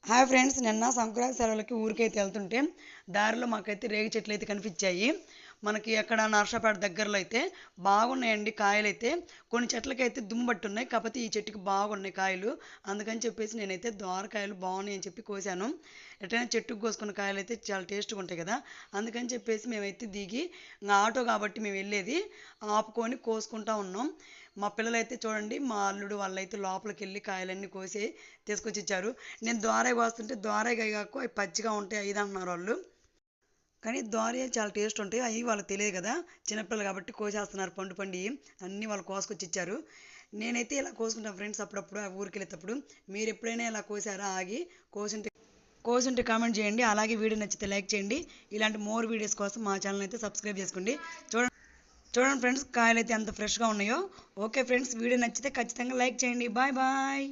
Hi friends, నిన్న సంక్రాంతి సెలవులకి ఊరికైతే వెళ్తుంటే దారిలో మాకైతే రేగి చెట్లు అయితే కనిపించాయి. మనకి అక్కడ నర్సాపేట దగ్గరలో అయితే బాగున్నాయండి కాయలు అయితే. కొన్ని చెట్లకైతే దుమ్ము పట్టున్నాయి, కాకపోతే ఈ చెట్టుకి బాగున్నాయి కాయలు. అందుకని చెప్పేసి నేనైతే దోరకాయలు బాగున్నాయి అని చెప్పి కోసాను. ఎట్లయినా చెట్టుకు కోసుకున్న కాయలు అయితే చాలా టేస్ట్గా ఉంటాయి కదా. అందుకని చెప్పేసి మేమైతే దిగి, ఇంకా ఆటో కాబట్టి మేము వెళ్ళేది ఆపుకొని కోసుకుంటా ఉన్నాం. మా పిల్లలైతే చూడండి, మా అల్లుడు వాళ్ళైతే లోపలికి వెళ్ళి కాయలన్నీ కోసి తీసుకొచ్చి ఇచ్చారు. నేను ద్వారాయి కోస్తుంటే ద్వారాయి కాకు అవి పచ్చిగా ఉంటాయి ఐదు అంటున్నారు వాళ్ళు. కానీ ద్వారయ్య చాలా టేస్ట్ ఉంటాయి, అవి వాళ్ళకి తెలియదు కదా. చిన్నపిల్లలు కాబట్టి కోసేస్తున్నారు పండు పండి అన్నీ వాళ్ళు కోసుకొచ్చి ఇచ్చారు. నేనైతే ఇలా కోసుకుంటాను ఫ్రెండ్స్ అప్పుడప్పుడు ఆ ఊరికి వెళ్ళేటప్పుడు. మీరు ఎప్పుడైనా ఇలా కోసారా ఆగి కోసుంటే కామెంట్ చేయండి. అలాగే వీడియో నచ్చితే లైక్ చేయండి. ఇలాంటి మోర్ వీడియోస్ కోసం మా ఛానల్ అయితే సబ్స్క్రైబ్ చేసుకోండి. చూడండి చూడండి ఫ్రెండ్స్, కాయలు అయితే ఎంత ఫ్రెష్గా ఉన్నాయో. ఓకే ఫ్రెండ్స్, వీడియో నచ్చితే ఖచ్చితంగా లైక్ చేయండి. Bye bye.